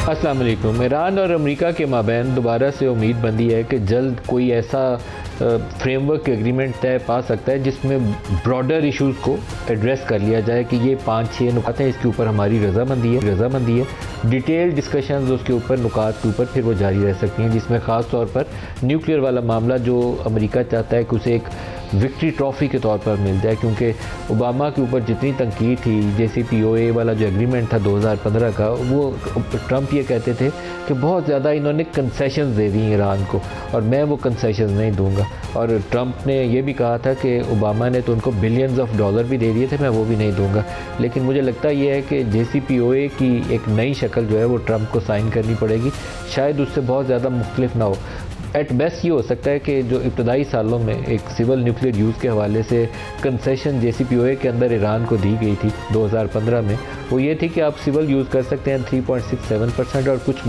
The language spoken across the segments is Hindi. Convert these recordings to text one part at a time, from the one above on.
अस्सलाम वालेकुम। ईरान और अमेरिका के माबैन दोबारा से उम्मीद बंदी है कि जल्द कोई ऐसा फ्रेमवर्क एग्रीमेंट तय पा सकता है जिसमें ब्रॉडर इश्यूज़ को एड्रेस कर लिया जाए कि ये 5-6 नुकात हैं, इसके ऊपर हमारी रजामंदी है। डिटेल डिस्कशंस उसके ऊपर नुकात के ऊपर फिर वो जारी रह सकती हैं, जिसमें ख़ास तौर पर न्यूक्लियर वाला मामला जो अमेरिका चाहता है कि उसे एक विक्ट्री ट्रॉफ़ी के तौर पर मिल जाए, क्योंकि ओबामा के ऊपर जितनी तनकीद थी JCPOA वाला जो एग्रीमेंट था 2015 का, वो ट्रंप ये कहते थे कि बहुत ज़्यादा इन्होंने कंसेशंस दे दी ईरान को और मैं वो कंसेशंस नहीं दूंगा। और ट्रंप ने ये भी कहा था कि ओबामा ने तो उनको बिलियंस ऑफ डॉलर भी दे दिए थे, मैं वो भी नहीं दूंगा। लेकिन मुझे लगता ये है कि JCPOA की एक नई शक्ल जो है वो ट्रंप को साइन करनी पड़ेगी, शायद उससे बहुत ज़्यादा मुख्तलिफ ना हो। एट बेस्ट ये हो सकता है कि जो इब्तदाई सालों में एक सिविल न्यूक्लियर यूज़ के हवाले से कंसेशन JCPOA के अंदर ईरान को दी गई थी 2015 में, वो ये थी कि आप सिविल यूज़ कर सकते हैं 3.67% और कुछ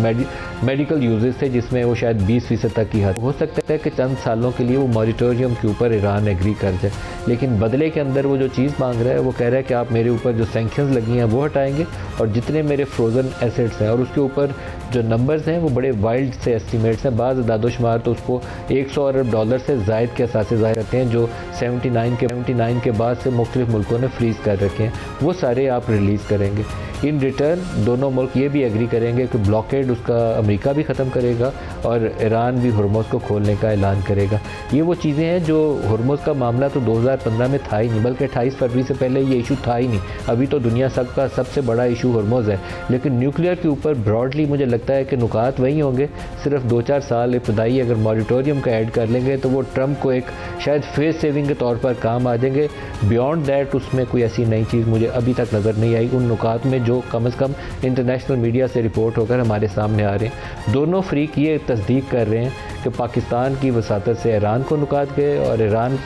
मेडिकल यूजेस थे जिसमें वो शायद 20% तक की हद। हो सकता है कि चंद सालों के लिए वो मॉरिटोरियम के ऊपर ईरान एग्री कर जाए, लेकिन बदले के अंदर वो जो चीज़ मांग रहा है वो कह रहा है कि आप मेरे ऊपर जो सैंक्शंस लगी हैं वो हटाएंगे और जितने मेरे फ्रोज़न एसेट्स हैं, और उसके ऊपर जो नंबर्स हैं वो बड़े वाइल्ड से एस्टिमेट्स हैं। बाज़ दादोशुमार तो उसको 100 अरब डॉलर से ज़ायद के असासे ज़ाहिर करते हैं जो 79 के बाद से मुख्तलिफ मुल्कों ने फ्रीज़ कर रखे हैं, वो सारे आप रिलीज़ करेंगे। इन रिटर्न दोनों मुल्क ये भी एग्री करेंगे कि ब्लॉकेड उसका अमेरिका भी ख़त्म करेगा और ईरान भी हुर्मुज़ को खोलने का ऐलान करेगा। ये वो चीज़ें हैं जो हुर्मुज़ का मामला तो 2015 में था ही नहीं, बल्कि 28 फरवरी से पहले ये इशू था ही नहीं। अभी तो दुनिया का सबसे बड़ा इशू हुर्मुज़ है, लेकिन न्यूक्लियर के ऊपर ब्रॉडली मुझे लगता है कि नुकात वही होंगे। सिर्फ 2-4 साल इब्तदाई अगर मॉरिटोरियम का ऐड कर लेंगे तो वो ट्रंप को एक शायद फेस सेविंग के तौर पर काम आ जाएंगे। बियॉन्ड दैट उसमें कोई ऐसी नई चीज़ मुझे अभी तक नज़र नहीं आई उन नुकात में जो कम से कम इंटरनेशनल मीडिया से रिपोर्ट होकर हमारे सामने आ रहे हैं। दोनों फ्रीक ये तस्दीक कर रहे हैं कि पाकिस्तान की वसातत से ईरान को नुकात गए और ईरान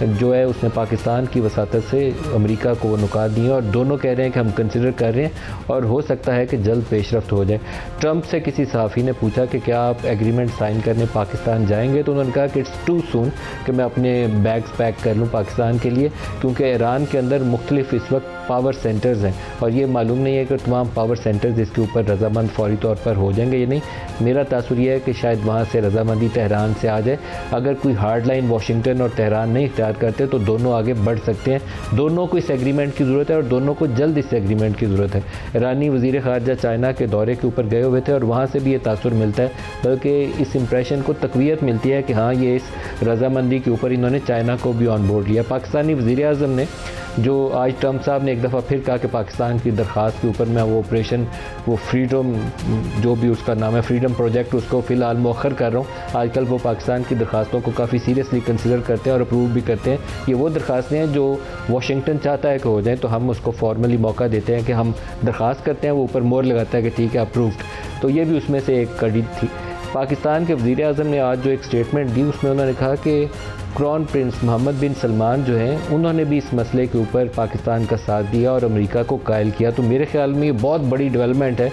जो है उसने पाकिस्तान की वसातत से अमेरिका को वो नुकात दिए, और दोनों कह रहे हैं कि हम कंसिडर कर रहे हैं और हो सकता है कि जल्द पेशरफ्त हो जाए। ट्रंप से किसी सहाफ़ी ने पूछा कि क्या आप एग्रीमेंट साइन करने पाकिस्तान जाएंगे, तो उन्होंने कहा कि इट्स टू सून कि मैं अपने बैग्स पैक कर लूँ पाकिस्तान के लिए, क्योंकि ईरान के अंदर मुख्तलिफ इस वक्त पावर सेंटर्स हैं और ये मालूम नहीं है कि तमाम पावर सेंटर्स इसके ऊपर रजामंद फौरी तौर पर हो जाएंगे या नहीं। मेरा तासुर यह है कि शायद वहाँ से रजामंदी तेहरान से आ जाए। अगर कोई हार्ड लाइन वाशिंगटन और तेहरान नहीं इख्तियार करते तो दोनों आगे बढ़ सकते हैं। दोनों को इस एग्रीमेंट की ज़रूरत है और दोनों को जल्द इस एग्रीमेंट की ज़रूरत है। ईरानी वज़ीर ख़ारजा चाइना के दौरे के ऊपर गए हुए थे और वहाँ से भी ये तासुर मिलता है, बल्कि इस इंप्रेशन को तक़वियत मिलती है कि हाँ ये इस रजामंदी के ऊपर इन्होंने चाइना को भी ऑन बोर्ड लिया। पाकिस्तानी वज़ीर आज़म ने जो आज ट्रंप साहब ने एक दफ़ा फिर कहा कि पाकिस्तान की दरख्वास्त के ऊपर मैं वो ऑपरेशन वो फ्रीडम जो भी उसका नाम है फ्रीडम प्रोजेक्ट उसको फ़िलहाल मौखर कर रहा हूँ। आजकल वो पाकिस्तान की दरख्वास्तों को काफ़ी सीरियसली कंसिडर करते हैं और अप्रूव भी करते हैं। ये वो दरख्वास्तें हैं जो वाशिंगटन चाहता है कि हो जाए, तो हम उसको फॉर्मली मौका देते हैं कि हम दरख्वास्त करते हैं, वो ऊपर मोहर लगाता है कि ठीक है अप्रूव्ड। तो ये भी उसमें से एक कड़ी थी। पाकिस्तान के वज़ीर आज़म ने आज जो एक स्टेटमेंट दी उसमें उन्होंने कहा कि क्राउन प्रिंस मोहम्मद बिन सलमान जो हैं उन्होंने भी इस मसले के ऊपर पाकिस्तान का साथ दिया और अमेरिका को कायल किया। तो मेरे ख्याल में ये बहुत बड़ी डेवलपमेंट है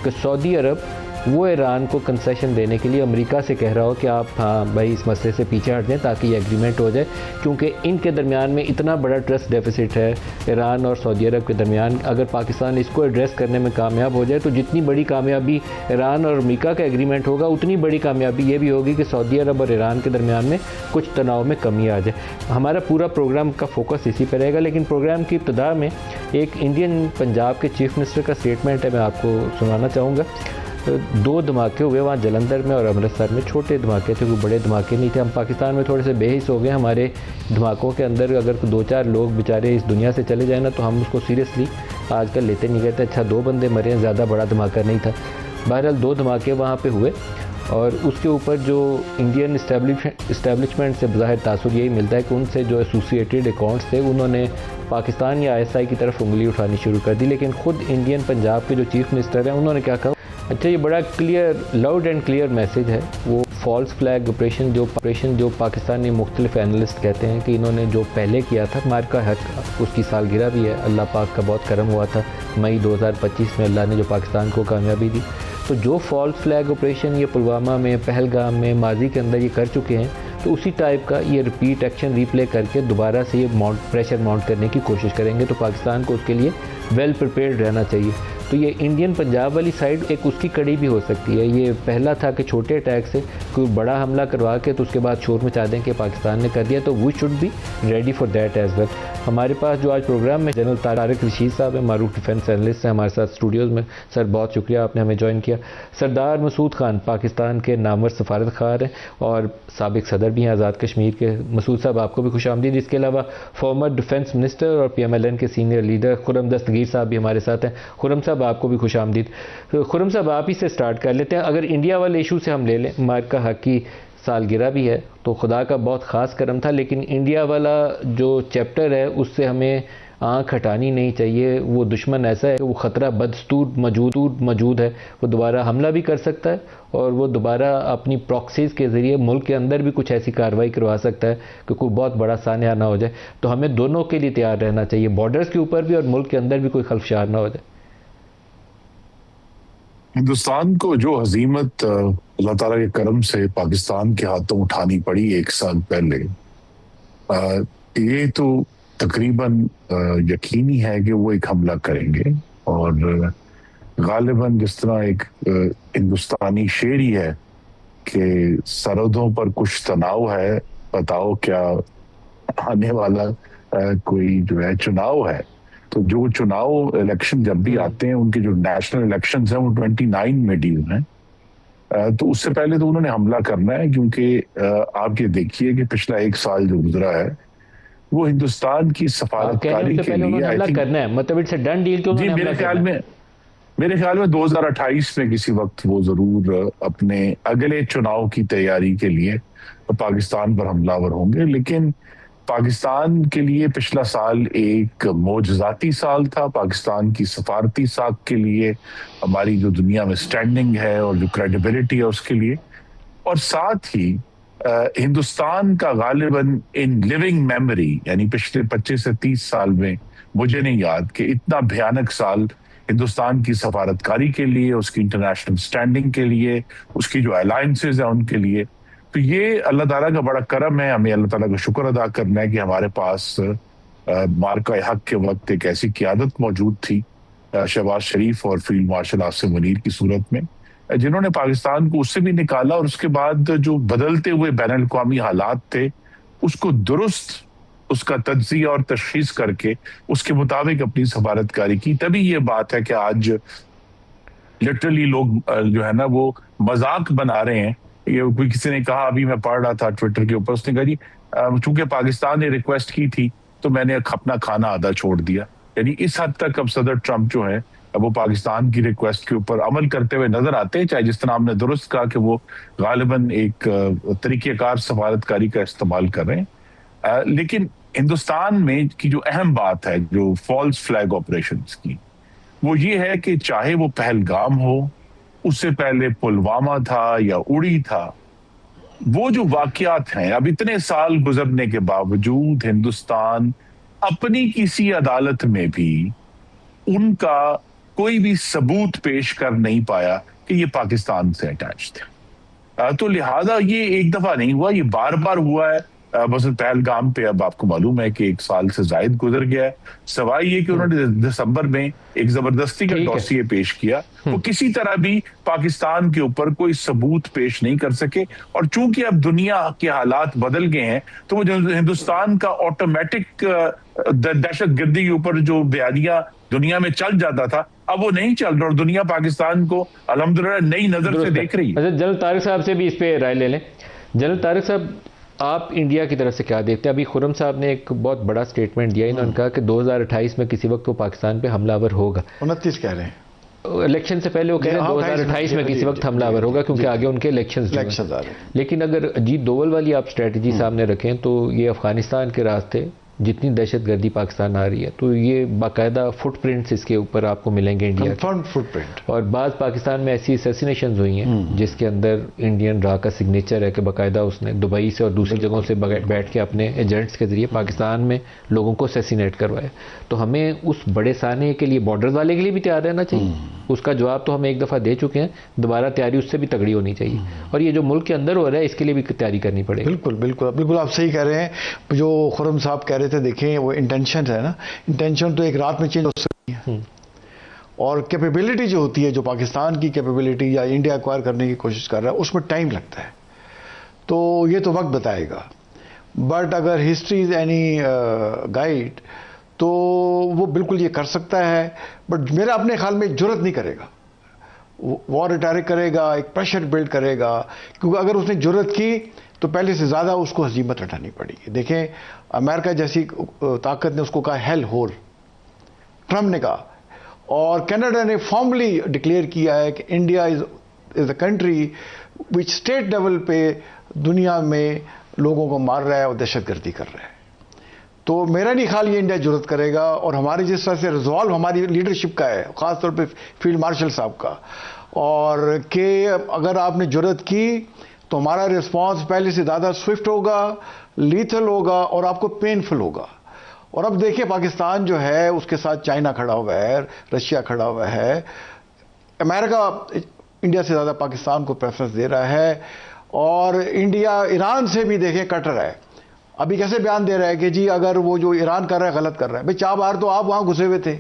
कि सऊदी अरब वो ईरान को कंसेशन देने के लिए अमेरिका से कह रहा हो कि आप हाँ भाई इस मसले से पीछे हट जाएं ताकि ये एग्रीमेंट हो जाए, क्योंकि इनके दरमियान में इतना बड़ा ट्रस्ट डेफिसिट है ईरान और सऊदी अरब के दरमियान। अगर पाकिस्तान इसको एड्रेस करने में कामयाब हो जाए तो जितनी बड़ी कामयाबी ईरान और अमेरिका का एग्रीमेंट होगा उतनी बड़ी कामयाबी ये भी होगी कि सऊदी अरब और ईरान के दरमियान में कुछ तनाव में कमी आ जाए। हमारा पूरा प्रोग्राम का फोकस इसी पर रहेगा, लेकिन प्रोग्राम की इब्तिदा में एक इंडियन पंजाब के चीफ मिनिस्टर का स्टेटमेंट है, मैं आपको सुनाना चाहूँगा। 2 धमाके हुए वहाँ जलंधर में और अमृतसर में, छोटे धमाके थे, कोई बड़े धमाके नहीं थे। हम पाकिस्तान में थोड़े से बेहिस हो गए हमारे धमाकों के अंदर। अगर 2-4 लोग बेचारे इस दुनिया से चले जाए ना तो हम उसको सीरियसली आजकल लेते नहीं कहते। अच्छा 2 बंदे मरे हैं, ज़्यादा बड़ा धमाका नहीं था। बहरहाल 2 धमाके वहाँ पे हुए और उसके ऊपर जो इंडियन इस्टेब्लिशमेंट से ज़ाहिर तासुर यही मिलता है कि उनसे जो एसोसिएटेड अकाउंट्स थे उन्होंने पाकिस्तान या ISI की तरफ उंगली उठानी शुरू कर दी। लेकिन ख़ुद इंडियन पंजाब के जो चीफ मिनिस्टर हैं उन्होंने क्या कहा, अच्छा ये बड़ा clear loud and clear message है। वो फॉल्स फ्लैग ऑपरेशन जो पाकिस्तानी मुख्तलिफ एनालिस्ट कहते हैं कि इन्होंने जो पहले किया था मार्का हक, उसकी सालगिरह भी है। अल्लाह पाक का बहुत करम हुआ था, मई 2025 में अल्लाह ने जो पाकिस्तान को कामयाबी दी। तो जो फॉल्स फ्लैग ऑपरेशन ये पुलवामा में, पहलगाम में, माजी के अंदर ये कर चुके हैं, तो उसी टाइप का ये रिपीट एक्शन रीप्ले करके दोबारा से ये प्रेशर माउंट करने की कोशिश करेंगे। तो पाकिस्तान को उसके लिए वेल प्रिपेयर्ड रहना चाहिए। तो ये इंडियन पंजाब वाली साइड एक उसकी कड़ी भी हो सकती है। ये पहला था कि छोटे अटैक से कोई बड़ा हमला करवा के तो उसके बाद शोर मचा दें कि पाकिस्तान ने कर दिया, तो we should be ready for that as well. हमारे पास जो आज प्रोग्राम में जनरल तारिक रशीद साहब हैं, मारूफ डिफेंस एनालिस्ट हैं हमारे साथ स्टूडियोज़ में। सर बहुत शुक्रिया आपने हमें ज्वाइन किया। सरदार मसूद खान पाकिस्तान के नामवर सफारतखार हैं और साबिक सदर भी हैं आज़ाद कश्मीर के। मसूद साहब आपको भी खुशामदीद। इसके अलावा फॉर्मर डिफेंस मिनिस्टर और PMLN के सीनियर लीडर खुर्रम दस्तगीर साहब भी हमारे साथ हैं। खुर्रम साहब आपको भी खुशामदीद। खुर्रम साहब आप ही से स्टार्ट कर लेते हैं। अगर इंडिया वाले इशू से हम ले लें, मार्का हक की सालगिरह भी है तो खुदा का बहुत ख़ास करम था, लेकिन इंडिया वाला जो चैप्टर है उससे हमें आँख हटानी नहीं चाहिए। वो दुश्मन ऐसा है कि वो ख़तरा बदस्तूर मौजूद है, वो दोबारा हमला भी कर सकता है और वो दोबारा अपनी प्रॉक्सीज़ के ज़रिए मुल्क के अंदर भी कुछ ऐसी कार्रवाई करवा सकता है कि कोई बहुत बड़ा सान्या ना हो जाए। तो हमें दोनों के लिए तैयार रहना चाहिए, बॉर्डर्स के ऊपर भी और मुल्क के अंदर भी कोई खलफशार ना हो जाए। हिंदुस्तान को जो हजीमत अल्लाह ताला के करम से पाकिस्तान के हाथों उठानी पड़ी 1 साल पहले, ये तो तकरीबन यकीनी है कि वो एक हमला करेंगे और गालिबन जिस तरह एक हिंदुस्तानी शेर ही है कि सरहदों पर कुछ तनाव है, बताओ क्या आने वाला कोई जो है चुनाव है। तो जो चुनाव इलेक्शन जब भी आते हैं, उनके जो नेशनल इलेक्शंस हैं वो 29 में ड्यू हैं। तो उससे पहले तो उन्होंने हमला करना है, क्योंकि आप ये देखिए कि पिछला 1 साल जो गुजरा है वो हिंदुस्तान की सफारतकारी के लिए हमला करना है, मतलब इट्स अ डन डील। जी मेरे ख्याल में 2028 में किसी वक्त वो जरूर अपने अगले चुनाव की तैयारी के लिए पाकिस्तान पर हमलावर होंगे। लेकिन पाकिस्तान के लिए पिछला साल एक मौजज़ाती साल था। पाकिस्तान की सफारती साख के लिए, हमारी जो दुनिया में स्टैंडिंग है और जो क्रेडिबिलिटी है उसके लिए, और साथ ही हिंदुस्तान का गालिबन इन लिविंग मेमोरी, यानी पिछले 25 से 30 साल में मुझे नहीं याद कि इतना भयानक साल हिंदुस्तान की सफारतकारी के लिए, उसकी इंटरनेशनल स्टैंडिंग के लिए, उसकी जो अलायंसेज है उनके लिए। तो ये अल्लाह ताला का बड़ा करम है, हमें अल्लाह ताला का शुक्र अदा करना है कि हमारे पास मार्का हक के वक्त एक ऐसी क़यादत मौजूद थी, शहबाज शरीफ और फील्ड मार्शल आसिम मुनीर की सूरत में, जिन्होंने पाकिस्तान को उससे भी निकाला और उसके बाद जो बदलते हुए बैनुल अक़वामी हालात थे उसको दुरुस्त, उसका तज्ज़िया और तशख़ीस करके उसके मुताबिक अपनी सफारतकारी की। तभी ये बात है कि आज लिटरली लोग जो है ना वो मजाक बना रहे हैं। ये कोई किसी ने कहा, अभी मैं पढ़ रहा था ट्विटर के ऊपर, उसने कहा जी चूंकि पाकिस्तान ने रिक्वेस्ट की थी तो मैंने अपना खाना आधा छोड़ दिया। यानी इस हद तक अब सदर ट्रंप जो है वो पाकिस्तान की रिक्वेस्ट के ऊपर अमल करते हुए नजर आते हैं, चाहे जिस तरह आपने दुरुस्त कहा कि वो गालिबन एक तरीक़ेकार सफारतकारी का इस्तेमाल कर रहे हैं। लेकिन हिंदुस्तान में की जो अहम बात है जो फॉल्स फ्लैग ऑपरेशंस की, वो ये है कि चाहे वो पहलगाम हो, उससे पहले पुलवामा था या उड़ी था, वो जो वाकयात हैं, अब इतने साल गुजरने के बावजूद हिंदुस्तान अपनी किसी अदालत में भी उनका कोई भी सबूत पेश कर नहीं पाया कि ये पाकिस्तान से अटैच थे। तो लिहाजा ये एक दफा नहीं हुआ, ये बार बार हुआ है। बस पहलगाम पे अब आपको मालूम है कि 1 साल से जायद गुजर गया है, सवाई ये कि उन्होंने दिसंबर में एक जबरदस्ती का डॉसिए पेश किया, वो किसी तरह भी पाकिस्तान के ऊपर कोई सबूत पेश नहीं कर सके। और चूंकि अब दुनिया के हालात बदल गए हैं तो वो हिंदुस्तान का ऑटोमेटिक दहशत गर्दी के ऊपर जो बयानिया दुनिया में चल जाता था, अब वो नहीं चल रहा और दुनिया पाकिस्तान को अल्हम्दुलिल्लाह नई नजर से देख रही है। अच्छा, जनरल तारिक साहब से भी इस पे राय ले लें। जनरल तारिक साहब, आप इंडिया की तरफ से क्या देखते हैं? अभी खुर्रम साहब ने एक बहुत बड़ा स्टेटमेंट दिया, इन्होंने कहा कि 2028 में किसी वक्त वो पाकिस्तान पे हमलावर होगा। 29 कह रहे हैं, इलेक्शन से पहले वो कह रहे हैं 2028 में किसी वक्त हमलावर होगा, क्योंकि आगे उनके इलेक्शंस आ रहे हैं। लेकिन अगर अजीत डोवल वाली आप स्ट्रेटजी सामने रखें तो ये अफगानिस्तान के रास्ते जितनी दहशतगर्दी पाकिस्तान आ रही है, तो ये बाकायदा फुटप्रिंट्स इसके ऊपर आपको मिलेंगे इंडिया के फुटप्रिंट। और बाज़ पाकिस्तान में ऐसी असैसिनेशंस हुई हैं जिसके अंदर इंडियन रॉ का सिग्नेचर है कि बाकायदा उसने दुबई से और दूसरी जगहों से बैठ के अपने एजेंट्स के जरिए पाकिस्तान में लोगों को असैसिनेट करवाया। तो हमें उस बड़े साने के लिए, बॉर्डर वाले के लिए भी तैयार रहना चाहिए। उसका जवाब तो हम एक दफ़ा दे चुके हैं, दोबारा तैयारी उससे भी तगड़ी होनी चाहिए। और ये जो मुल्क के अंदर हो रहा है इसके लिए भी तैयारी करनी पड़ेगी। बिल्कुल बिल्कुल बिल्कुल आप सही कह रहे हैं। जो खुर्रम साहब कह रहे थे, देखें वो इंटेंशन है ना, इंटेंशन तो एक रात में चेंज हो सकती है। और कैपेबिलिटी जो होती है, जो पाकिस्तान की कैपेबिलिटी या इंडिया एक्वायर करने की कोशिश कर रहा है, उसमें टाइम लगता है। तो ये तो वक्त बताएगा। बट अगर हिस्ट्री इज़ एनी गाइड तो वो बिल्कुल ये कर सकता है। बट मेरा अपने ख्याल में जुर्रत नहीं करेगा, वॉर रिटायरिक करेगा, एक प्रेशर बिल्ड करेगा, क्योंकि अगर उसने जुर्रत की तो पहले से ज़्यादा उसको हजीमत उठानी पड़ेगी। देखें, अमेरिका जैसी ताकत ने उसको कहा हेल होल, ट्रम्प ने कहा, और कनाडा ने फॉर्मली डिक्लेयर किया है कि India is a country which state level पे दुनिया में लोगों को मार रहा है और दहशतगर्दी कर रहा है। तो मेरा नहीं ख्याल ये इंडिया जुर्रत करेगा। और हमारी जिस तरह से रिजॉल्व हमारी लीडरशिप का है, ख़ासतौर पे फील्ड मार्शल साहब का, और कि अगर आपने जुर्रत की तो हमारा रिस्पांस पहले से ज़्यादा स्विफ्ट होगा, लीथल होगा और आपको पेनफुल होगा। और अब देखिए, पाकिस्तान जो है उसके साथ चाइना खड़ा हुआ है, रशिया खड़ा हुआ है, अमेरिका इंडिया से ज़्यादा पाकिस्तान को प्रेफरेंस दे रहा है, और इंडिया ईरान से भी देखें कट रहा है। अभी कैसे बयान दे रहा है कि जी अगर वो जो ईरान कर रहा है गलत कर रहा है। भाई 4 बार तो आप वहाँ घुसे हुए थे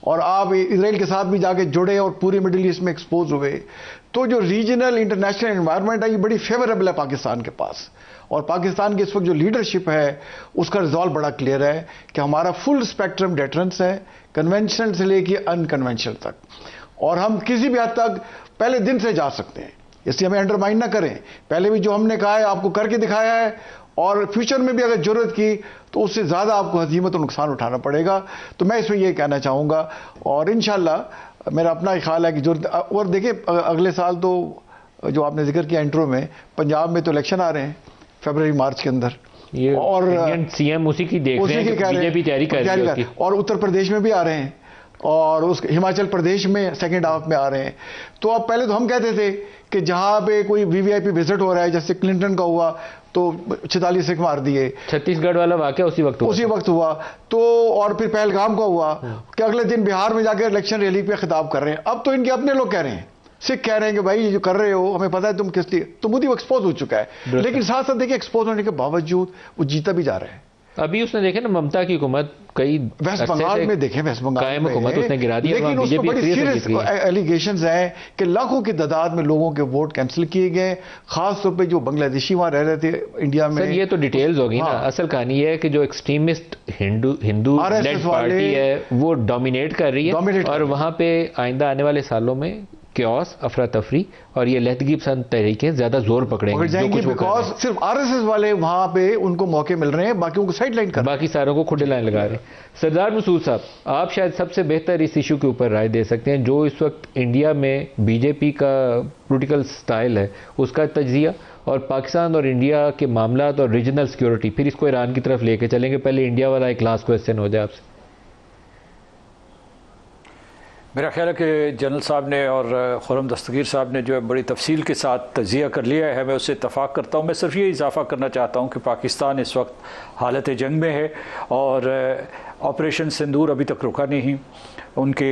और आप इसराइल के साथ भी जाके जुड़े और पूरे मिडिल ईस्ट में एक्सपोज हुए। तो जो रीजनल इंटरनेशनल एनवायरनमेंट है ये बड़ी फेवरेबल है पाकिस्तान के पास, और पाकिस्तान की इस वक्त जो लीडरशिप है उसका रिजॉल्व बड़ा क्लियर है कि हमारा फुल स्पेक्ट्रम डेटरेंस है, कन्वेंशनल से लेके अनकन्वेंशनल तक, और हम किसी भी हद तक पहले दिन से जा सकते हैं। इसलिए हमें अंडरमाइन ना करें। पहले भी जो हमने कहा है आपको करके दिखाया है, और फ्यूचर में भी अगर जरूरत की तो उससे ज़्यादा आपको हजीमत और नुकसान उठाना पड़ेगा। तो मैं इसमें ये कहना चाहूँगा, और इंशाल्लाह मेरा अपना ख्याल है कि जरूरत। और देखिए, अगले साल तो जो आपने जिक्र किया इंट्रो में, पंजाब में तो इलेक्शन आ रहे हैं फरवरी मार्च के अंदर, ये और सीएम उसी की देख रहे हैं, बीजेपी तैयारी कर रही है, और उत्तर प्रदेश में भी आ रहे हैं, और उस हिमाचल प्रदेश में सेकेंड हाफ में आ रहे हैं। तो अब पहले तो हम कहते थे कि जहाँ पे कोई वीवीआईपी विजिट हो रहा है, जैसे क्लिंटन का हुआ तो 46 सिख मार दिए, छत्तीसगढ़ वाला वाकया उसी वक्त हुआ। तो और फिर पहलगाम का हुआ कि अगले दिन बिहार में जाकर इलेक्शन रैली पे खिताब कर रहे हैं। अब तो इनके अपने लोग कह रहे हैं, सिख कह रहे हैं कि भाई ये जो कर रहे हो हमें पता है तुम किस लिए, तो मोदी वो एक्सपोज हो चुका है। लेकिन साथ साथ देखिए, एक्सपोज होने के बावजूद वो जीता भी जा रहा है। अभी उसने देखे ना, ममता की हुकूमत कई वेस्ट बंगाल में देखें, वेस्ट बंगाल कायम हुकूमत उसने गिरा दी, लेकिन उसको बड़ी सीरियस एलिगेशंस हैं कि लाखों की तादाद में लोगों के वोट कैंसिल किए गए, खास तौर पे जो बांग्लादेशी वहां रह रहे थे इंडिया में। सर ये तो डिटेल्स होगी ना, असल कहानी है कि जो एक्सट्रीमिस्ट हिंदू लेड पार्टी है वो डोमिनेट कर रही है, और वहां पे आइंदा आने वाले सालों में क्योस, अफरा तफरी और ये लहदगी पसंद तरीके ज्यादा जोर पकड़ेंगे, बिकॉज सिर्फ आरएसएस वाले वहां पे उनको मौके मिल रहे हैं, बाकियों को साइड लाइन कर, बाकी सारों को खुले लाइन लगा रहे हैं। सरदार मसूद साहब, आप शायद सबसे बेहतर इस इशू के ऊपर राय दे सकते हैं, जो इस वक्त इंडिया में बीजेपी का पॉलिटिकल स्टाइल है उसका तजिया, और पाकिस्तान और इंडिया के मामलात और रीजनल सिक्योरिटी, फिर इसको ईरान की तरफ लेके चलेंगे। पहले इंडिया वाला एक लास्ट क्वेश्चन हो जाए आपसे। मेरा ख्याल है कि जनरल साहब ने और खुर्रम दस्तगीर साहब ने जो है बड़ी तफसील के साथ तजिया कर लिया है, मैं उससे इत्तफाक़ करता हूँ। मैं सिर्फ ये इजाफ़ा करना चाहता हूँ कि पाकिस्तान इस वक्त हालत जंग में है, और ऑपरेशन सिंदूर अभी तक रुका नहीं। उनके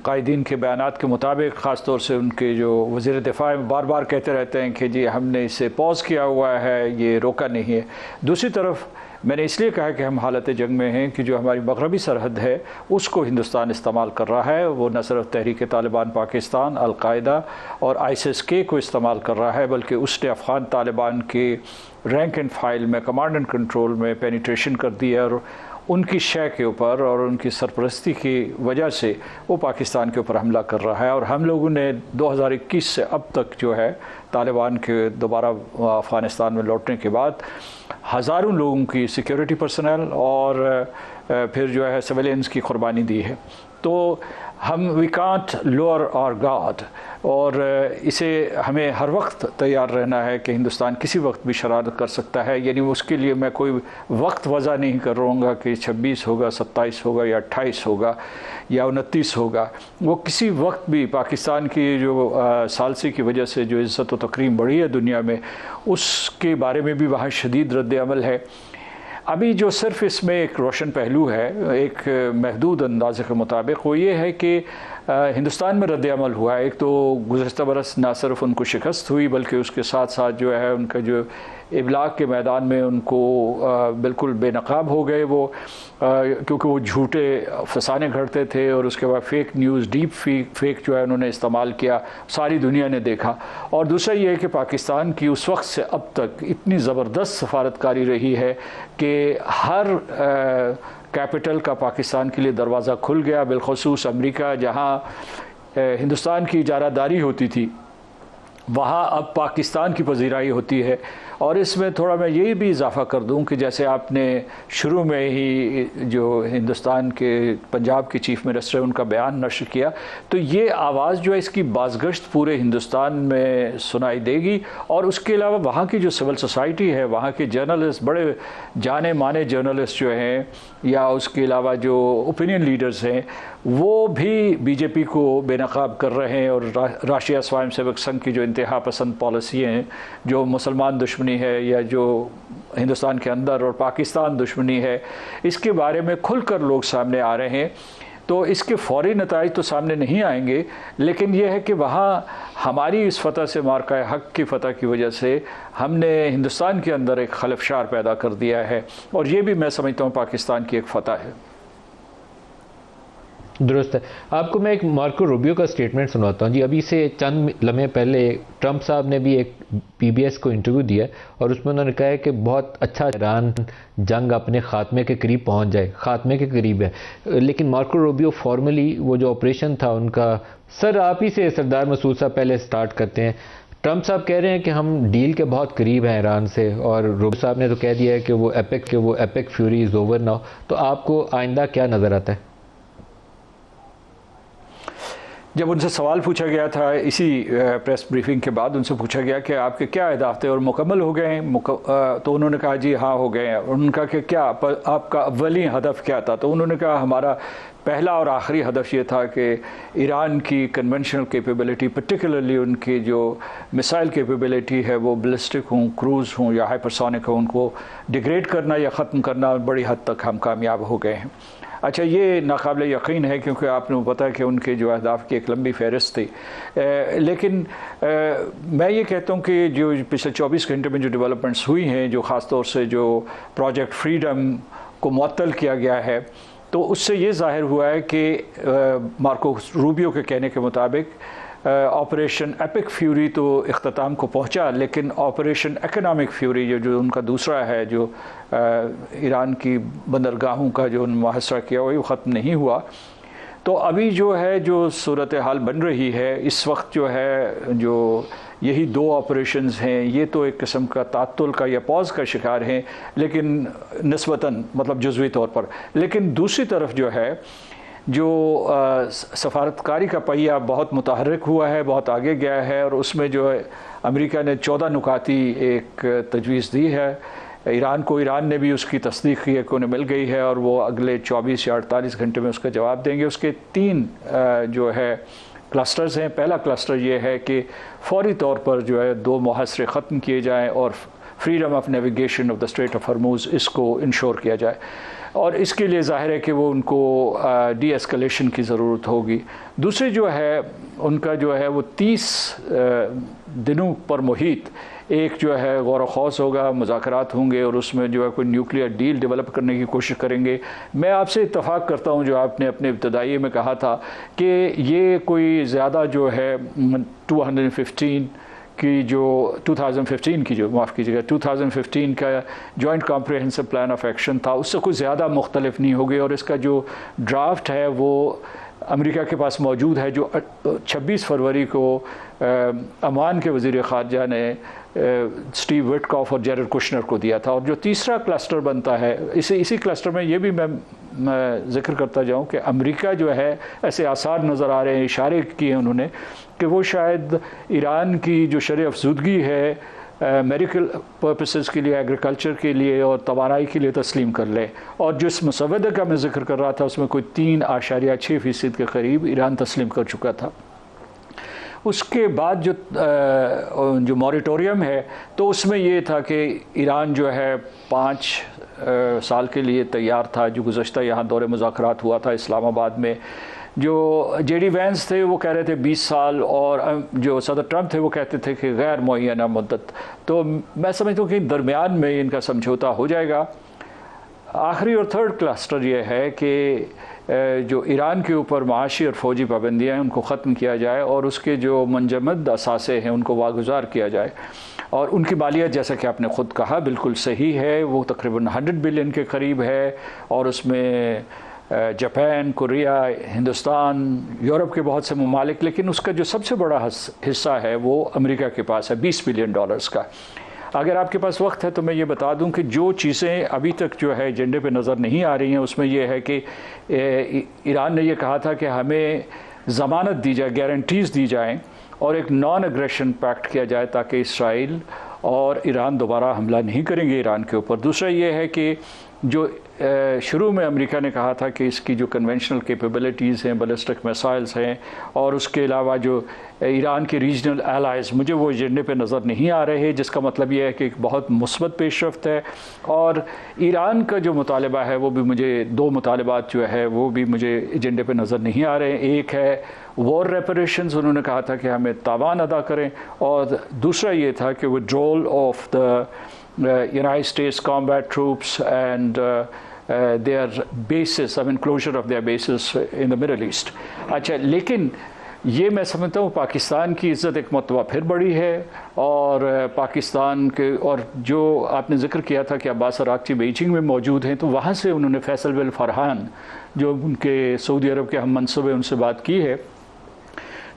कायदीन के बयानात के मुताबिक, ख़ास तौर से उनके जो वज़ीर दिफ़ा बार बार कहते रहते हैं कि जी हमने इसे पॉज किया हुआ है, ये रोका नहीं है। दूसरी तरफ मैंने इसलिए कहा कि हम हालत जंग में हैं कि जो हमारी मगरबी सरहद है उसको हिंदुस्तान इस्तेमाल कर रहा है। वो न सिर्फ तहरीक तालिबान पाकिस्तान, अलकायदा और ISIS-K को इस्तेमाल कर रहा है, बल्कि उसने अफ़गान तालिबान के रैंक एंड फाइल में, कमांड एंड कंट्रोल में पेनिट्रेशन कर दी है, और उनकी शय के ऊपर और उनकी सरपरस्ती की वजह से वो पाकिस्तान के ऊपर हमला कर रहा है। और हम लोगों ने 2021 से अब तक जो है तालिबान के दोबारा अफ़गानिस्तान में लौटने के बाद हज़ारों लोगों की सिक्योरिटी पर्सनल और फिर जो है सिविलियंस की कुर्बानी दी है। तो हम we can't lower our guard, और इसे हमें हर वक्त तैयार रहना है कि हिंदुस्तान किसी वक्त भी शरारत कर सकता है। यानी उसके लिए मैं कोई वक्त वज़ा नहीं कर रहूँगा कि 26 होगा, 27 होगा या 28 होगा या 29 होगा। वो किसी वक्त भी पाकिस्तान की जो सालसी की वजह से जो इज़्ज़त व तकरीम बढ़ी है दुनिया में, उसके बारे में भी वहाँ शदीद रद्द अमल है। अभी जो सिर्फ इसमें एक रोशन पहलू है एक महदूद अंदाजे के मुताबिक, वो ये है कि हिंदुस्तान में रद्द अमल हुआ है। एक तो गुज़श्ता बरस ना सिर्फ उनको शिकस्त हुई बल्कि उसके साथ साथ जो है उनका जो इबलाग के मैदान में उनको बिल्कुल बेनकाब हो गए वो, क्योंकि वो झूठे फसाने घड़ते थे और उसके बाद फेक न्यूज़ डीप फेक जो है उन्होंने इस्तेमाल किया, सारी दुनिया ने देखा। और दूसरा ये है कि पाकिस्तान की उस वक्त से अब तक इतनी ज़बरदस्त सफारतकारी रही है कि हर कैपिटल का पाकिस्तान के लिए दरवाज़ा खुल गया, बिलखसूस अमेरिका जहाँ हिंदुस्तान की इजारादारी होती थी वहाँ अब पाकिस्तान की पजीराई होती है। और इसमें थोड़ा मैं ये भी इजाफ़ा कर दूं कि जैसे आपने शुरू में ही जो हिंदुस्तान के पंजाब के चीफ मिनिस्टर उनका बयान नशर किया, तो ये आवाज़ जो है इसकी बाज़गश्त पूरे हिंदुस्तान में सुनाई देगी। और उसके अलावा वहाँ की जो सिविल सोसाइटी है, वहाँ के जर्नलिस्ट, बड़े जाने माने जर्नलिस्ट जो हैं, या उसके अलावा जो ओपिनियन लीडर्स हैं, वो भी बीजेपी को बेनकाब कर रहे हैं। और राष्ट्रीय स्वयं सेवक संघ की जो इंतहा पसंद पॉलिसी हैं, जो मुसलमान दुश्मनी है या जो हिंदुस्तान के अंदर और पाकिस्तान दुश्मनी है, इसके बारे में खुलकर लोग सामने आ रहे हैं। तो इसके फौरी नताइज तो सामने नहीं आएंगे, लेकिन यह है कि वहाँ हमारी इस फतह से, मार्का हक की फतह की वजह से हमने हिंदुस्तान के अंदर एक खलफशार पैदा कर दिया है, और ये भी मैं समझता हूँ पाकिस्तान की एक फतह है। दुरुस्त है। आपको मैं एक मार्को रूबियो का स्टेटमेंट सुनाता हूँ जी। अभी से चंद लम्हे पहले ट्रंप साहब ने भी एक पीबीएस को इंटरव्यू दिया और उसमें उन्होंने कहा है कि बहुत अच्छा ईरान जंग अपने ख़ात्मे के करीब पहुँच जाए, ख़ात्मे के करीब है। लेकिन मार्को रूबियो फॉर्मली वो जो ऑपरेशन था उनका, सर आप ही से सरदार मसूद साहब पहले स्टार्ट करते हैं। ट्रंप साहब कह रहे हैं कि हम डील के बहुत करीब हैं ईरान से, और रूबियो साहब ने तो कह दिया है कि वो epic fury is over now. तो आपको आइंदा क्या नज़र आता है? जब उनसे सवाल पूछा गया था इसी प्रेस ब्रीफिंग के बाद, उनसे पूछा गया कि आपके क्या अहदाफ थे और मुकम्मल हो गए हैं, तो उन्होंने कहा जी हाँ हो गए हैं। उनका कि क्या आपका अव्वली हदफ क्या था? तो उन्होंने कहा हमारा पहला और आखिरी हदफ ये था कि ईरान की कन्वेंशनल कैपेबिलिटी, पर्टिकुलरली उनकी जो मिसाइल कैपेबिलिटी है, वो बैलिस्टिक हों, क्रूज़ हों या हाइपरसोनिक हों, उनको डिग्रेड करना या ख़त्म करना बड़ी हद तक हम कामयाब हो गए हैं। अच्छा, ये नाकाबिल यकीन है क्योंकि आपने पता है कि उनके जो अहदाफ की एक लंबी फहरिस्त थी। लेकिन मैं ये कहता हूँ कि जो पिछले 24 घंटे में जो डेवलपमेंट्स हुई हैं, जो ख़ास तौर से जो प्रोजेक्ट फ्रीडम को मुअत्तल किया गया है, तो उससे ये ज़ाहिर हुआ है कि मार्को रूबियो के कहने के मुताबिक ऑपरेशन एपिक फ्यूरी तो इख्तिताम को पहुंचा, लेकिन ऑपरेशन इकोनॉमिक फ्यूरी जो उनका दूसरा है, जो ईरान की बंदरगाहों का जो मुहासरा किया वो ख़त्म नहीं हुआ। तो अभी जो है जो सूरत हाल बन रही है इस वक्त, जो है जो यही दो ऑपरेशंस हैं, ये तो एक किस्म का तातुल का या पॉज का शिकार हैं, लेकिन निस्बतन मतलब जुज़वी तौर पर। लेकिन दूसरी तरफ जो है जो सफारतकारी का पहिया बहुत मुतहर्रिक हुआ है, बहुत आगे गया है, और उसमें जो है अमेरिका ने 14 नुकाती एक तजवीज़ दी है ईरान को। ईरान ने भी उसकी तस्दीक की है कि उन्हें मिल गई है और वो अगले 24 या 48 घंटे में उसका जवाब देंगे। उसके 3 जो है क्लस्टर्स हैं। पहला क्लस्टर ये है कि फौरी तौर पर जो है 2 मुहासरे ख़त्म किए जाएँ और freedom of navigation of the straight of Hormuz इसको इंश्योर किया जाए, और इसके लिए ज़ाहिर है कि वो उनको डी एस्केलेशन की ज़रूरत होगी। दूसरे जो है उनका जो है वो 30 दिनों पर मुहित एक जो है गौर खौस होगा, मुज़ाकरात होंगे और उसमें जो है कोई न्यूक्लियर डील डेवलप करने की कोशिश करेंगे। मैं आपसे इत्तफ़ाक़ करता हूँ जो आपने अपने इब्तदाई में कहा था कि ये कोई ज़्यादा जो है 215 की जो 2015 की जो माफ़ कीजिएगा 2015 का joint comprehensive plan of action था, उससे कुछ ज़्यादा मुख्तलिफ नहीं होगी। और इसका जो ड्राफ्ट है वो अमेरिका के पास मौजूद है, जो 26 फरवरी को अमान के वज़ीर ख़ारजा ने स्टीव विटकॉफ और जेरड कुशनर को दिया था। और जो तीसरा क्लस्टर बनता है, इसी क्लस्टर में ये भी मैं जिक्र करता जाऊँ कि अमेरिका जो है ऐसे आसार नज़र आ रहे हैं, इशारे किए उन्होंने कि वो शायद ईरान की जो शरअ अफज़ूदगी है मेडिकल पर्पसेस के लिए, एग्रीकल्चर के लिए और तवानाई के लिए तस्लीम कर ले। और जिस मुसवदा का मैं जिक्र कर रहा था उसमें कोई 3.6% के करीब ईरान तस्लीम कर चुका था। उसके बाद जो मॉरिटोरियम है तो उसमें ये था कि ईरान जो है 5 साल के लिए तैयार था। जो गुज़श्ता यहाँ दौरे मुज़ाकरात हुआ था इस्लामाबाद में, जो जेडी वैंस थे वो कह रहे थे 20 साल, और जो सदर ट्रंप थे वो कहते थे कि गैर मुअय्यना मुद्दत। तो मैं समझता हूँ कि दरमियान में इनका समझौता हो जाएगा। आखिरी और थर्ड क्लस्टर ये है कि जो ईरान के ऊपर माशी और फ़ौजी पाबंदियाँ हैं उनको ख़त्म किया जाए, और उसके जो मुंजमद असासे हैं उनको वागुज़ार किया जाए। और उनकी मालियत, जैसा कि आपने ख़ुद कहा, बिल्कुल सही है, वो तकरीबन 100 बिलियन के करीब है, और उसमें जापान, कोरिया, हिंदुस्तान, यूरोप के बहुत से ममालिक, लेकिन उसका जो सबसे बड़ा हिस्सा है वो अमेरिका के पास है, $20 बिलियन का। अगर आपके पास वक्त है तो मैं ये बता दूं कि जो चीज़ें अभी तक जो है एजेंडे पे नज़र नहीं आ रही हैं, उसमें यह है कि ईरान ने यह कहा था कि हमें ज़मानत दी जाए, गारंटीज़ दी जाएं, और एक नॉन एग्रेशन पैक्ट किया जाए ताकि इसराइल और ईरान दोबारा हमला नहीं करेंगे ईरान के ऊपर। दूसरा ये है कि जो शुरू में अमेरिका ने कहा था कि इसकी जो कन्वेंशनल कैपेबिलिटीज़ हैं, बैलिस्टिक मिसाइल्स हैं, और उसके अलावा जो ईरान के रीजनल एलाइज, मुझे वो एजेंडे पे नज़र नहीं आ रहे, जिसका मतलब ये है कि एक बहुत मुस्बत पेशरफ्त है। और ईरान का जो मुतालबा है वो भी मुझे, 2 मुतालबात जो है वो भी मुझे एजेंडे पे नज़र नहीं आ रहे। एक है वॉर रेपरेशंस, उन्होंने कहा था कि हमें तावान अदा करें, और दूसरा ये था कि withdrawal of the United States combat troops and their bases, I mean closure of their bases in the Middle East। अच्छा, लेकिन ये मैं समझता हूँ पाकिस्तान की इज़्ज़त एक मरतबा फिर बड़ी है, और पाकिस्तान के, और जो आपने जिक्र किया था कि अब्बास अराक़ची बीजिंग में मौजूद हैं, तो वहाँ से उन्होंने फैसल बिन फरहान, जो उनके सऊदी अरब के हम मनसूबे, उनसे बात की है।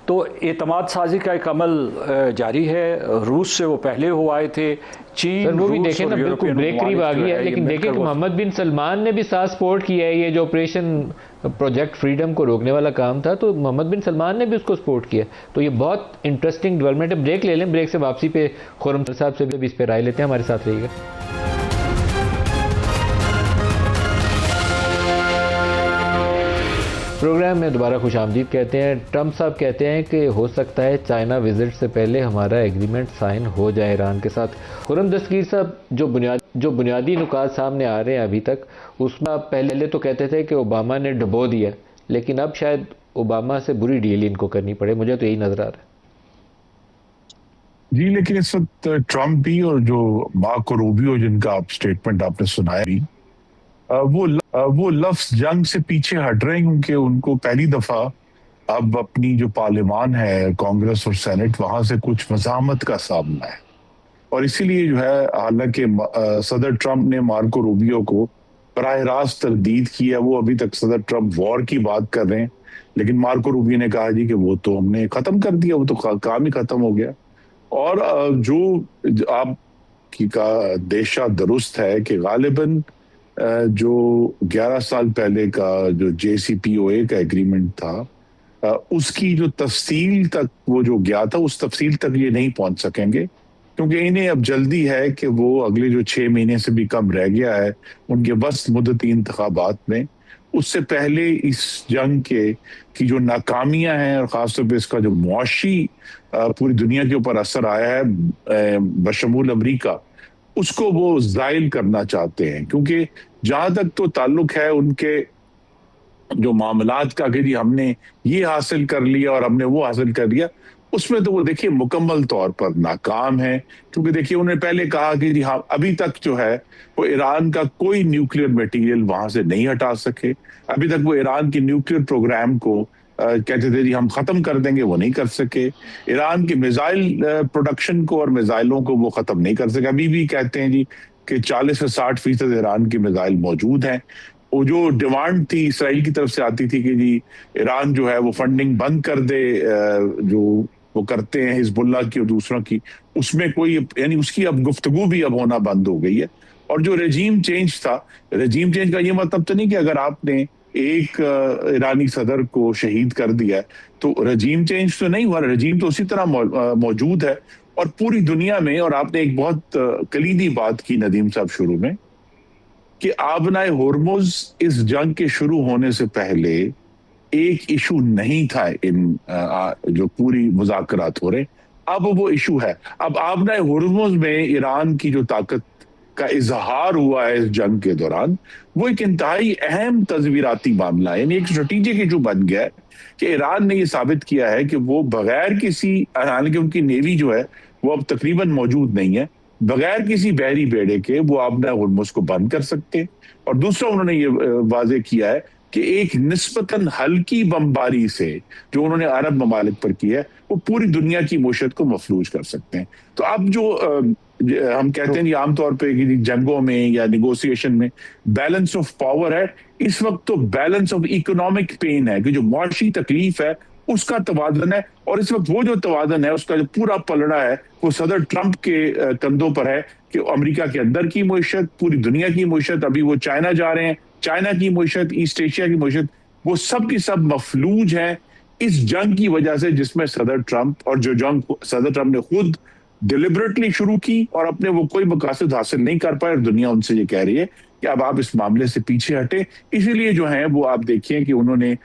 तो एतमाद साजी का एक अमल जारी है। रूस से वो पहले हो आए थे, चीन, वो भी देखें ना, बिल्कुल ब्रेक करीब आ गई है, लेकिन देखें कि मोहम्मद बिन सलमान ने भी साथ सपोर्ट किया है। ये जो ऑपरेशन प्रोजेक्ट फ्रीडम को रोकने वाला काम था, तो मोहम्मद बिन सलमान ने भी उसको सपोर्ट किया। तो ये बहुत इंटरेस्टिंग डेवलपमेंट है। ब्रेक ले लें, ब्रेक से वापसी पे खुर्रम साहब से भी इस पर राय लेते हैं। हमारे साथ रहिएगा। प्रोग्राम में दोबारा खुश आमदीद कहते हैं। ट्रंप साहब कहते हैं कि हो सकता है चाइना विजिट से पहले हमारा एग्रीमेंट साइन हो जाए ईरान के साथ। खुर्रम दस्तगीर साहब, जो बुनियादी नुकात सामने आ रहे हैं अभी तक, उसमें आप पहले तो कहते थे कि ओबामा ने डुबो दिया, लेकिन अब शायद ओबामा से बुरी डील इनको करनी पड़े, मुझे तो यही नजर आ रहा है। जी, लेकिन इस वक्त ट्रंप भी और जो मार्को रूबियो, जिनका आप स्टेटमेंट आपने सुनाया भी, वो लफ्ज जंग से पीछे हट रहे हैं, क्योंकि उनको पहली दफा अब अपनी जो पार्लियामान है, कांग्रेस और सेनेट, वहां से कुछ मज़ामत का सामना है। और इसीलिए जो है, हालांकि सदर ट्रंप ने मार्को रूबियो को बराह रास्त तरदीद की है, वो अभी तक सदर ट्रंप वॉर की बात कर रहे हैं, लेकिन मार्को रूबियो ने कहा जी कि वो तो हमने खत्म कर दिया, वो तो काम ही खत्म हो गया। और जो आपकी का देशा दुरुस्त है कि गालिबन जो 11 साल पहले का जो JCPOA का एग्रीमेंट था, उसकी जो तफसील तक वो जो गया था, उस तफसील तक ये नहीं पहुंच सकेंगे, क्योंकि इन्हें अब जल्दी है कि वो अगले जो 6 महीने से भी कम रह गया है उनके बस मुद्दती इंतखाबात में, उससे पहले इस जंग की जो नाकामियां हैं, और खासतौर पर इसका जो मुआशी पूरी दुनिया के ऊपर असर आया है बशमूल अमरीका, उसको वो जायल करना चाहते हैं। क्योंकि जहां तक तो ताल्लुक है उनके जो मामलात का कि जी हमने ये हासिल कर लिया और हमने वो हासिल कर लिया, उसमें तो वो देखिए मुकम्मल तौर पर नाकाम है। क्योंकि देखिए उन्होंने पहले कहा कि जी हाँ, अभी तक जो है वो ईरान का कोई न्यूक्लियर मटेरियल वहां से नहीं हटा सके। अभी तक वो ईरान की न्यूक्लियर प्रोग्राम को कहते थे जी हम खत्म कर देंगे, वो नहीं कर सके। ईरान की मिसाइल प्रोडक्शन को और मिसाइलों को वो खत्म नहीं कर सके। अभी भी कहते हैं जी कि 40 से 60% ईरान की मिसाइल मौजूद हैं। वो जो डिमांड थी इसराइल की तरफ से आती थी कि जी ईरान जो है वो फंडिंग बंद कर दे, जो वो करते हैं हिजबुल्लाह की और दूसरों की, उसमें कोई, यानी उसकी अब गुफ्तगू भी अब होना बंद हो गई है। और जो रेजीम चेंज था, रेजीम चेंज का ये मतलब तो नहीं कि अगर आपने एक ईरानी सदर को शहीद कर दिया तो रजीम चेंज तो नहीं हुआ, रजीम तो उसी तरह मौजूद है और पूरी दुनिया में। और आपने एक बहुत कलीदी बात की नदीम साहब शुरू में, कि आबनाए होर्मुज इस जंग के शुरू होने से पहले एक इशू नहीं था इन जो पूरी मुज़ाकरात हो रहे, अब वो इशू है। अब आबनाए होर्मुज में ईरान की जो ताकत का इजहार हुआ है इस जंग के दौरान, वो एक इंतहाई अहम तस्वीराती मामला है, यानी एक स्ट्रेटेजिक इशू बन गया है कि ईरान ने ये साबित किया है कि वो बगैर किसी, हालांकि उनकी नेवी जो है वो अब तकरीबन मौजूद नहीं है, बगैर किसी बहरी बेड़े के वो अपना हुर्मुज़ को बंद कर सकते हैं। और दूसरा उन्होंने ये वाजे किया है कि एक निस्बतन हल्की बमबारी से जो उन्होंने अरब ममालिक पर की है वो पूरी दुनिया की मईशत को मफलूज कर सकते हैं। तो अब जो हम कहते हैं ये आमतौर पर कि जंगों में या निगोसिएशन में बैलेंस ऑफ पावर है, इस वक्त तो बैलेंस ऑफ इकोनॉमिक पेन है कि जो मुआशी तकलीफ है उसका तवाज़ुन है। और इस वक्त वो जो तवाज़ुन है उसका जो पूरा पलड़ा है वो सदर ट्रंप के कंधों पर है कि अमेरिका के अंदर की मईशत, पूरी दुनिया की मईशत, अभी वो चाइना जा रहे हैं, चाइना की मईशत, ईस्ट एशिया की मईशत, वो सब की सब मफलूज है इस जंग की वजह से जिसमें सदर ट्रंप, और जो जंग सदर ट्रंप ने खुद डिलिबरेटली शुरू की और अपने वो कोई मकासद हासिल नहीं कर पाए, और दुनिया उनसे ये कह रही है कि अब आप इस मामले से पीछे हटे। इसीलिए जो है वो आप देखिए कि उन्होंने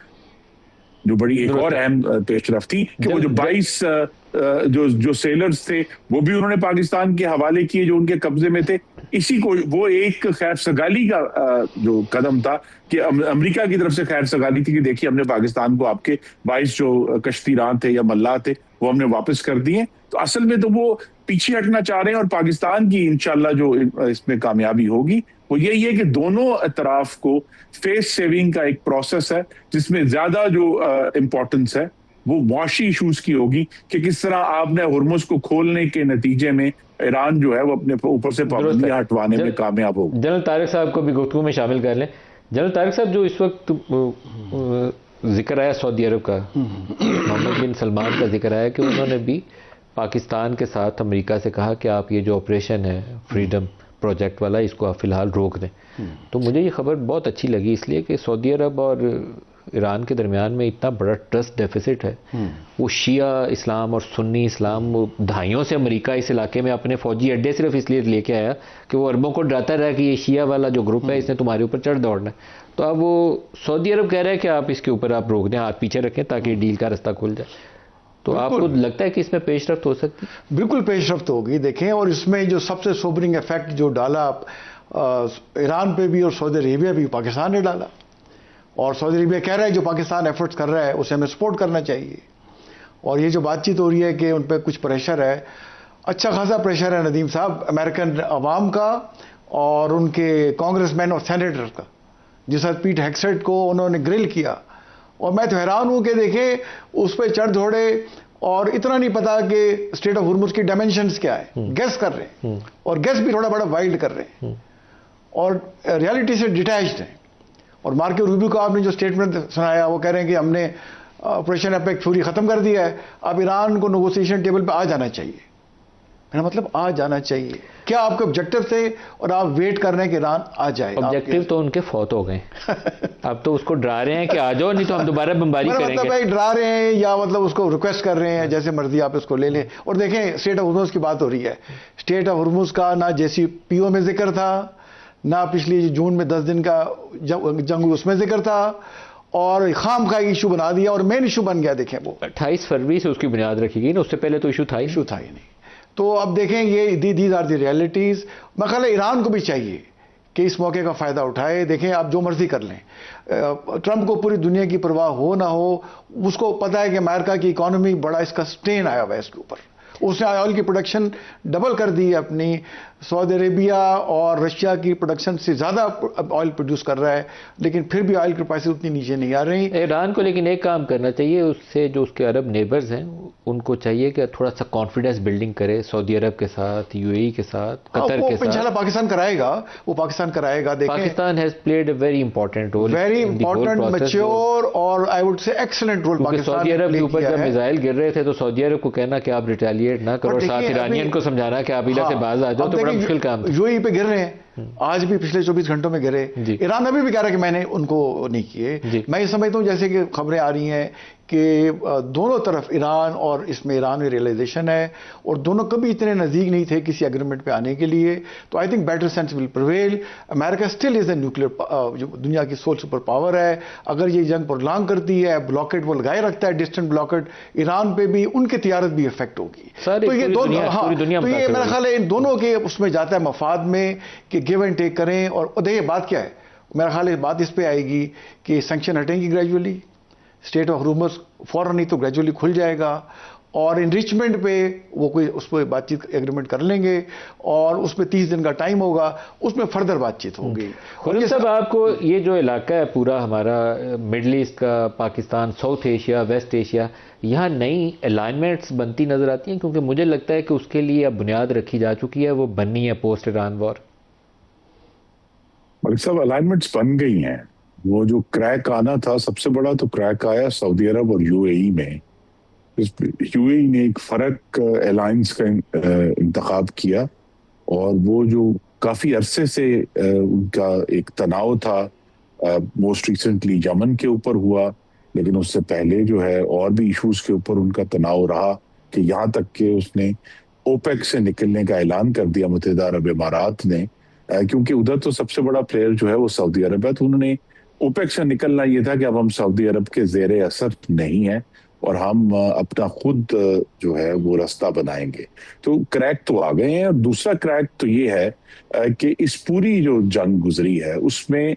जो बड़ी एक और अहम पेशरफ थी कि वो जो 22 जो सेलर्स थे वो भी उन्होंने पाकिस्तान के हवाले किए जो उनके कब्जे में थे। इसी को वो एक खैर सगाली का जो कदम था कि अमेरिका की तरफ से खैर सगाली थी कि देखिए हमने पाकिस्तान को आपके 22 जो कश्तीरान थे या मल्लाह थे वो हमने वापस कर दिए। तो असल में तो वो पीछे हटना चाह रहे हैं और पाकिस्तान की इंशाल्लाह जो इसमें कामयाबी होगी वो यही है कि दोनों तरफ को फेस सेविंग का एक प्रोसेस है जिसमें ज्यादा जो इंपॉर्टेंस है वो मुआशी इशूज की होगी कि किस तरह आपने हुर्मुज़ को खोलने के नतीजे में ईरान जो है वो अपने ऊपर से पाबंदियां हटवाने में कामयाब होगी। जनरल तारिक साहब को भी गुफ्तगू में शामिल कर लें। जनरल तारिक साहब, जो इस वक्त जिक्र आया सऊदी अरब का, मोहम्मद बिन सलमान का जिक्र आया कि उन्होंने भी पाकिस्तान के साथ अमेरिका से कहा कि आप ये जो ऑपरेशन है फ्रीडम प्रोजेक्ट वाला इसको आप फिलहाल रोक दें। तो मुझे ये खबर बहुत अच्छी लगी इसलिए कि सऊदी अरब और ईरान के दरमियान में इतना बड़ा ट्रस्ट डेफिसिट है। वो शिया इस्लाम और सुन्नी इस्लाम, वो दहाइयों से अमेरिका इस इलाके में अपने फौजी अड्डे सिर्फ इसलिए लेके आया कि वो अरबों को डराता रहा कि ये शिया वाला जो ग्रुप है इसने तुम्हारे ऊपर चढ़ दौड़ना है। तो अब वो सऊदी अरब कह रहा है कि आप इसके ऊपर आप रोक दें, हाथ पीछे रखें ताकि डील का रास्ता खुल जाए। तो आपको लगता है कि इसमें पेशरफ्त हो सकती है? बिल्कुल पेशरफ्त होगी। देखें, और इसमें जो सबसे सोबरिंग इफेक्ट जो डाला ईरान पे भी और सऊदी अरेबिया भी पाकिस्तान ने डाला। और सऊदी अरेबिया कह रहा है जो पाकिस्तान एफर्ट्स कर रहा है उसे हमें सपोर्ट करना चाहिए। और ये जो बातचीत हो रही है कि उन पर कुछ प्रेशर है, अच्छा खासा प्रेशर है नदीम साहब, अमेरिकन अवाम का और उनके कांग्रेसमैन और सेनेटर का, जिस हद पीट हेगसेट को उन्होंने ग्रिल किया। और मैं तो हैरान हूं कि देखें उस पर चढ़ दौड़े और इतना नहीं पता कि स्टेट ऑफ हुर्मुज़ की डायमेंशंस क्या है, गेस कर रहे हैं और गेस भी थोड़ा बड़ा वाइल्ड कर रहे हैं और रियलिटी से डिटैच्ड हैं। और मार्को रूबियो को आपने जो स्टेटमेंट सुनाया वो कह रहे हैं कि हमने ऑपरेशन एपेक फ्यूरी खत्म कर दिया है, अब ईरान को नेगोशिएशन टेबल पे आ जाना चाहिए। मेरा मतलब आ जाना चाहिए, क्या आपके ऑब्जेक्टिव थे और आप वेट कर रहे हैं कि ईरान आ जाए? ऑब्जेक्टिव तो उनके फौत हो गए अब तो उसको डरा रहे हैं कि आ जाओ नहीं तो हम दोबारा बमबारी करेंगे। मतलब भाई डरा रहे हैं या मतलब उसको रिक्वेस्ट कर रहे हैं जैसे मर्जी आप इसको ले लें। और देखें स्टेट ऑफ हुर्मुज़ की बात हो रही है, स्टेट ऑफ हुर्मुज़ का ना JCPOA में जिक्र था, ना पिछली जून में 10 दिन का जंग उसमें जिक्र था, और खाम का इशू बना दिया और मेन इशू बन गया। देखें वो 28 फरवरी से उसकी बुनियाद रखी गई ना, उससे पहले तो इशू था ही नहीं। तो अब देखें ये दीज आर दी रियलिटीज। मैं ख्याल ईरान को भी चाहिए कि इस मौके का फ़ायदा उठाए। देखें आप जो मर्जी कर लें, ट्रंप को पूरी दुनिया की परवाह हो ना हो, उसको पता है कि अमेरिका की इकॉनमी बड़ा इसका स्ट्रेन आया हुआ है इसके ऊपर। उसने ऑयल की प्रोडक्शन डबल कर दी है अपनी, सऊदी अरेबिया और रशिया की प्रोडक्शन से ज़्यादा ऑयल प्रोड्यूस कर रहा है, लेकिन फिर भी ऑयल की प्राइसेस उतनी नीचे नहीं आ रही। ईरान को लेकिन एक काम करना चाहिए, उससे जो उसके अरब नेबर्स हैं उनको चाहिए कि थोड़ा सा कॉन्फिडेंस बिल्डिंग करे सऊदी अरब के साथ, UAE के साथ, कतर के साथ। इंशाल्लाह पाकिस्तान कराएगा, वो पाकिस्तान कराएगा। देखें Pakistan has played a very important role, very important, mature और I would say excellent role Pakistan. Saudi Arab के ऊपर जब मिसाइल गिर रहे थे तो सऊदी अरब को कहना कि आप रिटेलिएट ना करो, साथ ईरानियन को समझाना कि आप इधर से बाज आ जाओ, तो बड़ा मुश्किल काम। UAE पे गिर रहे हैं, आज भी पिछले 24 घंटों में गिरे। ईरान अभी भी कह रहा है कि मैंने उनको नहीं किए। मैं ये समझता हूं जैसे कि खबरें आ रही हैं कि दोनों तरफ ईरान और इसमें ईरान में रियलाइजेशन है और दोनों कभी इतने नज़दीक नहीं थे किसी एग्रीमेंट पे आने के लिए। तो I think better sense will prevail. America still is a nuclear जो दुनिया की सोल सुपर पावर है। अगर ये जंग प्रोलॉन्ग करती है, ब्लॉकेट वो लगाए रखता है, डिस्टेंट ब्लॉकेट, ईरान पे भी उनकी तिजारत भी इफेक्ट होगी। तो ये दोनों, हाँ, तो ये मेरा ख्याल है इन दोनों के उसमें जाता है मफाद में कि गिव एंड टेक करें। और देखिए बात क्या है, मेरा ख्याल है बात इस पे आएगी कि सैंक्शन हटेंगी ग्रेजुअली, स्टेट ऑफ रूमर्स फौरन नहीं तो ग्रेजुअली खुल जाएगा, और इनरिचमेंट पे वो कोई उस पर बातचीत एग्रीमेंट कर लेंगे और उसमें 30 दिन का टाइम होगा, उसमें फर्दर बातचीत होगी। खुर्रम साहब, आपको ये जो इलाका है पूरा हमारा मिडल ईस्ट का, Pakistan, South Asia, West Asia, यहाँ नई अलाइनमेंट्स बनती नजर आती हैं? क्योंकि मुझे लगता है कि उसके लिए अब बुनियाद रखी जा चुकी है, वो बननी है पोस्ट ईरान वॉर। मलिक साहब, अलाइनमेंट्स बन गई हैं। वो जो क्रैक आना था, सबसे बड़ा तो क्रैक आया सऊदी अरब और यूएई में। यूएई ने एक फर्क अलायंस का इंतखाब किया और वो जो काफी अरसे से उनका एक तनाव था, मोस्ट रिसेंटली यमन के ऊपर हुआ, लेकिन उससे पहले जो है और भी इश्यूज के ऊपर उनका तनाव रहा कि यहाँ तक कि उसने ओपेक से निकलने का ऐलान कर दिया मुत्तहिदा अरब इमारात ने, क्योंकि उधर तो सबसे बड़ा प्लेयर जो है वो सऊदी अरब है। तो उन्होंने ओपेक से निकलना ये था कि अब हम सऊदी अरब के ज़ेरे असर नहीं है और हम अपना खुद जो है वो रास्ता बनाएंगे। तो क्रैक तो आ गए हैं। और दूसरा क्रैक तो ये है कि इस पूरी जो जंग गुजरी है उसमें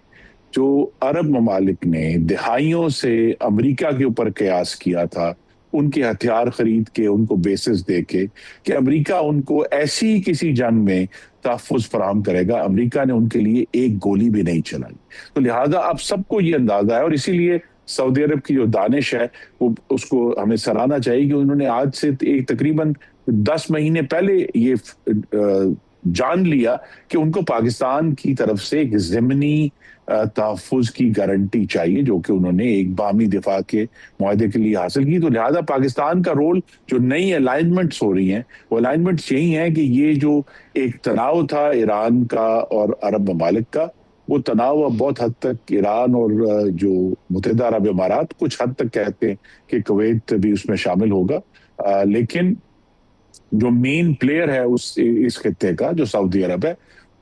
जो अरब ममालिक ने दिहाइयों से अमेरिका के ऊपर कयास किया था, उनके हथियार खरीद के, उनको बेसिस दे के कि अमेरिका उनको ऐसी किसी जंग में तहफ़्फ़ुज़ फराहम करेगा, अमेरिका ने उनके लिए एक गोली भी नहीं चलाई। तो लिहाजा अब सबको ये अंदाजा है और इसीलिए सऊदी अरब की जो दानिश है वो उसको हमें सराहना चाहिए कि उन्होंने आज से एक तकरीबन 10 महीने पहले ये जान लिया कि उनको पाकिस्तान की तरफ से एक ज़िमनी तहफ़्फ़ुज़ की गारंटी चाहिए, जो कि उन्होंने एक बामी दिफा के मुआहदे के लिए हासिल की। तो लिहाजा पाकिस्तान का रोल, जो नई अलाइनमेंट्स हो रही हैं, वो अलाइनमेंट्स यही हैं कि ये जो एक तनाव था ईरान का और अरब ममालिक का, वो तनाव अब बहुत हद तक ईरान और जो मुत्तहिदा अरब इमारात, कुछ हद तक कहते हैं कि कुवैत भी उसमें शामिल होगा, लेकिन जो मेन प्लेयर है इस खित्ते का, जो सऊदी अरब है,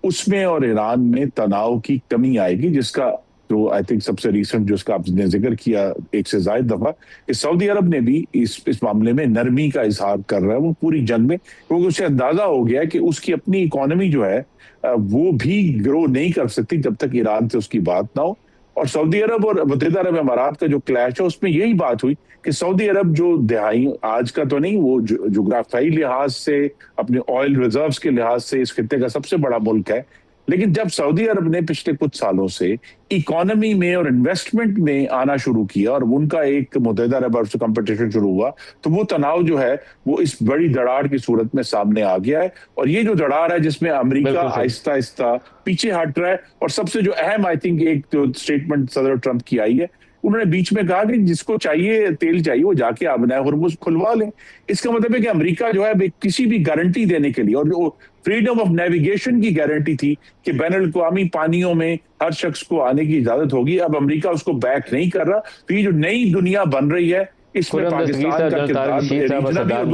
उसमें और ईरान में तनाव की कमी आएगी, जिसका जो आई थिंक सबसे रिसेंट जो इसका आपने जिक्र किया एक से ज्यादा दफा कि सऊदी अरब ने भी इस मामले में नरमी का इजहार कर रहा है वो पूरी जंग में, क्योंकि उसे अंदाजा हो गया कि उसकी अपनी इकोनॉमी जो है वो भी ग्रो नहीं कर सकती जब तक ईरान से उसकी बात ना हो। और सऊदी अरब और मुत्तहिदा अरब इमारात का जो क्लैश है उसमें यही बात हुई कि सऊदी अरब जो दिहाई आज का तो नहीं, वो जोग्राफियाई लिहाज से, अपने ऑयल रिजर्व्स के लिहाज से इस खित्ते का सबसे बड़ा मुल्क है, लेकिन जब सऊदी अरब ने पिछले कुछ सालों से इकोनॉमी में और इन्वेस्टमेंट में आना शुरू किया और उनका एक मुत्तहिदा अरब से कंपटीशन शुरू हुआ, तो वो तनाव जो है वो इस बड़ी दरार की सूरत में सामने आ गया है। और ये जो दरार है जिसमें अमेरिका आहिस्ता आहिस्ता पीछे हट रहा है, और सबसे जो अहम आई थिंक एक जो स्टेटमेंट सदर ट्रंप की आई है, उन्होंने बीच में कहा कि जिसको चाहिए तेल चाहिए वो जाके अपना हुर्मुज़ खुलवा लें। इसका मतलब है कि अमेरिका जो है किसी भी गारंटी देने के लिए, और जो फ्रीडम ऑफ नेविगेशन की गारंटी थी कि बैनुल-अक़वामी पानियों में हर शख्स को आने की इजाजत होगी, अब अमेरिका उसको बैक नहीं कर रहा। तो ये जो नई दुनिया बन रही है इसमें पाकिस्तान का किरदार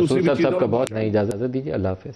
बहुत नहीं, इजाजत दीजिए। अल्लाह हाफ़िज़।